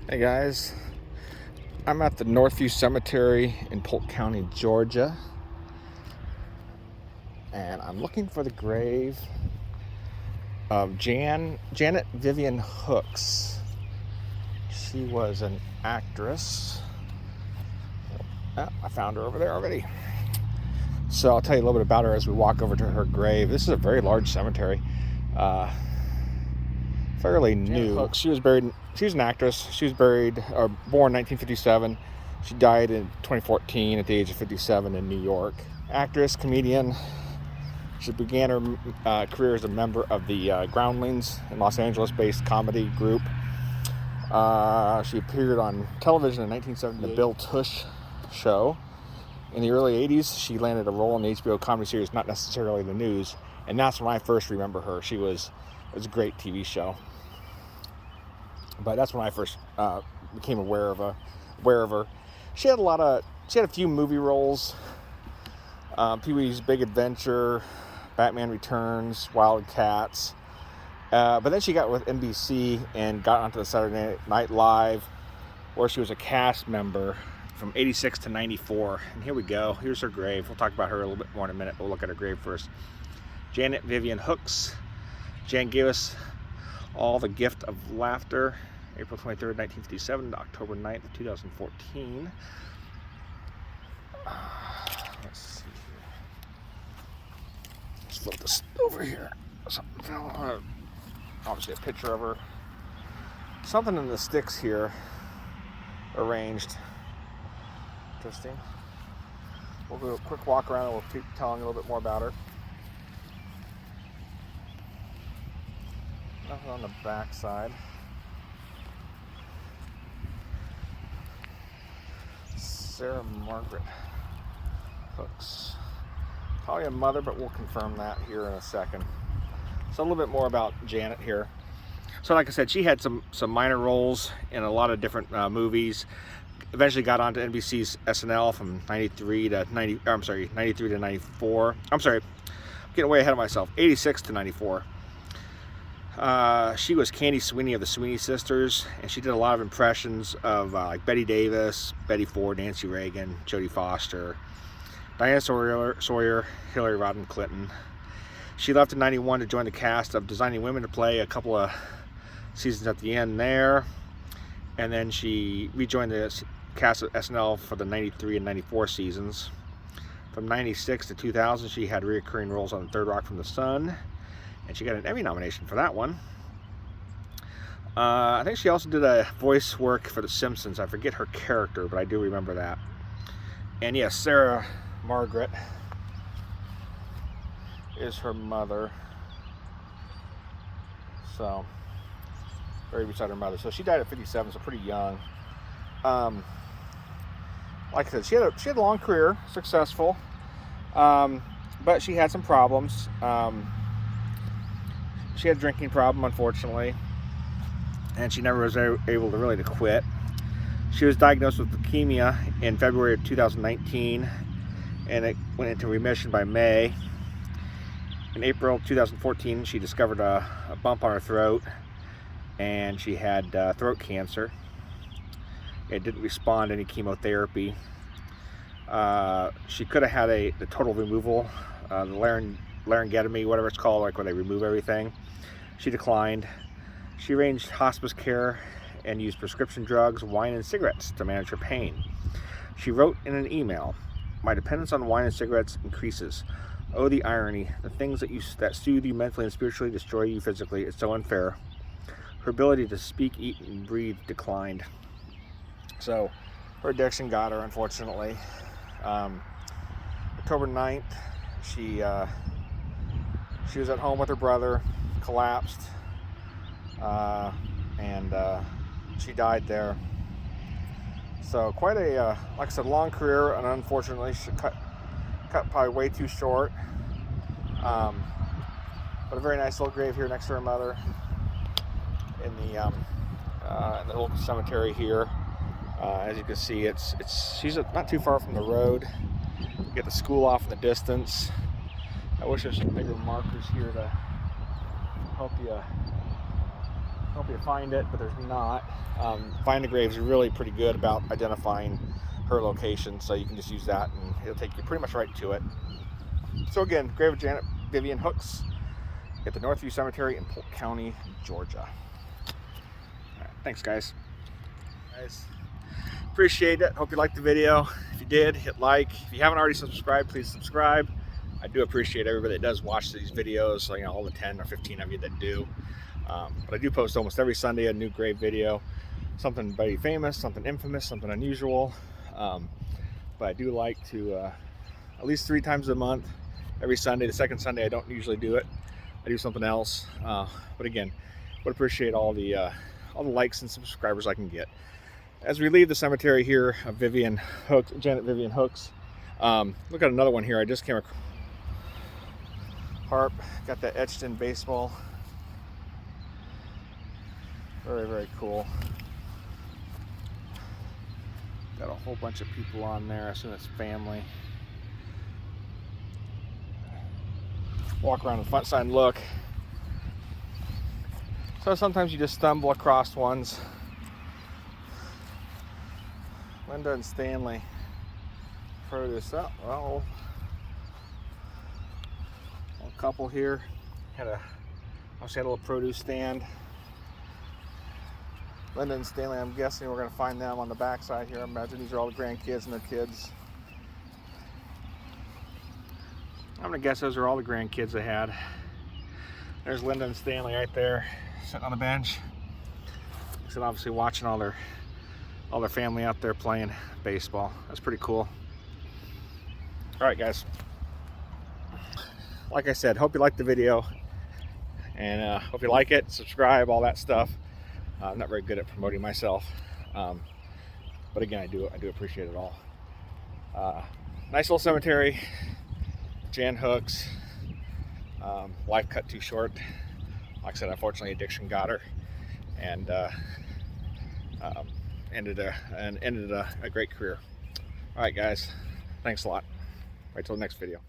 Hey guys, I'm at the Northview Cemetery in Polk County, Georgia, and I'm looking for the grave of Janet Vivian Hooks. She was an actress. Oh, I found her over there already. So I'll tell you a little bit about her as we walk over to her grave. This is a very large cemetery. Fairly new. Hooks, she was an actress. She was born in 1957. She died in 2014 at the age of 57 in New York. Actress, comedian. She began her career as a member of the Groundlings, a Los Angeles-based comedy group. She appeared on television in 1970, the Bill Tush Show. In the early 80s, she landed a role in the HBO comedy series, Not Necessarily the News, and that's when I first remember her. It was a great TV show. But that's when I first became aware of her. She had a few movie roles. Pee-wee's Big Adventure, Batman Returns, Wildcats. But then she got with NBC and got onto the Saturday Night Live, where she was a cast member from 86 to 94. And here we go. Here's her grave. We'll talk about her a little bit more in a minute, but we'll look at her grave first. Janet Vivian Hooks. Jan gave us all the gift of laughter, April 23rd, 1957 to October 9th, 2014. Let's see here. Let's flip this over here. Something fell. Obviously a picture of her. Something in the sticks here arranged. Interesting. We'll do a quick walk around and we'll keep telling a little bit more about her. Nothing on the back side. Sarah Margaret Hooks. Probably a mother, but we'll confirm that here in a second. So a little bit more about Janet here. So like I said, she had some minor roles in a lot of different movies. Eventually got onto NBC's SNL from 93 to 94. I'm sorry, I'm getting way ahead of myself. 86 to 94. She was Candy Sweeney of the Sweeney Sisters, and she did a lot of impressions of like Betty Davis, Betty Ford, Nancy Reagan, Jodie Foster, Diana Sawyer, Hillary Rodham Clinton. She left in 91 to join the cast of Designing Women to play a couple of seasons at the end there, and then she rejoined the cast of SNL for the 93 and 94 seasons. From 96 to 2000, she had recurring roles on Third Rock from the Sun, and she got an Emmy nomination for that one. I think she also did a voice work for The Simpsons. I forget her character, but I do remember that. And yes, Sarah Margaret is her mother. So, buried beside her mother. So she died at 57, so pretty young. Like I said, she had a long career, successful, but she had some problems. She had a drinking problem, unfortunately, and she never was able to really quit. She was diagnosed with leukemia in February of 2019, and it went into remission by May. In April 2014, she discovered a bump on her throat, and she had throat cancer. It didn't respond to any chemotherapy. She could have had the total removal, the laryngectomy, whatever it's called, like when they remove everything. She declined. She arranged hospice care and used prescription drugs, wine, and cigarettes to manage her pain. She wrote in an email, "My dependence on wine and cigarettes increases. Oh, the irony. The things that soothe you mentally and spiritually destroy you physically. It's so unfair." Her ability to speak, eat, and breathe declined. So her addiction got her, unfortunately. October 9th, she was at home with her brother, collapsed, and she died there. So quite a, like I said, long career, and unfortunately she cut probably way too short. But a very nice little grave here next to her mother in the little cemetery here. As you can see, she's not too far from the road. You get the school off in the distance. I wish there's some bigger markers here to help help you find it, but there's not. Find a Grave is really pretty good about identifying her location, so you can just use that and it'll take you pretty much right to it. So again, grave of Janet Vivian Hooks at the Northview Cemetery in Polk County, Georgia. All right, thanks guys. Appreciate it. Hope you liked the video. If you did, hit like. If you haven't already subscribed, please subscribe. I do appreciate everybody that does watch these videos, so, you know, all the 10 or 15 of you that do. But I do post almost every Sunday a new grave video, something very famous, something infamous, something unusual. But I do like to at least 3 times a month, every Sunday. The second Sunday I don't usually do it. I do something else. But again, would appreciate all the likes and subscribers I can get. As we leave the cemetery here of Vivian Hooks, Janet Vivian Hooks, look at another one here. I just came across. Harp, got that etched in baseball. Very, very cool. Got a whole bunch of people on there. I assume it's family. Walk around the front side and look. So sometimes you just stumble across ones. Linda and Stanley. Throw this up. Well, a couple here. Obviously had a little produce stand. Linda and Stanley, I'm guessing we're going to find them on the back side here. I imagine these are all the grandkids and their kids. I'm going to guess those are all the grandkids they had. There's Linda and Stanley right there, sitting on the bench. So obviously watching all their family out there playing baseball. That's pretty cool. All right, guys. Like I said, hope you liked the video, and hope you like it, subscribe, all that stuff. I'm not very good at promoting myself, but again, I do appreciate it all. Nice little cemetery. Jan Hooks, life cut too short. Like I said, unfortunately addiction got her, and ended a great career. All right, guys, thanks a lot. Right till the next video.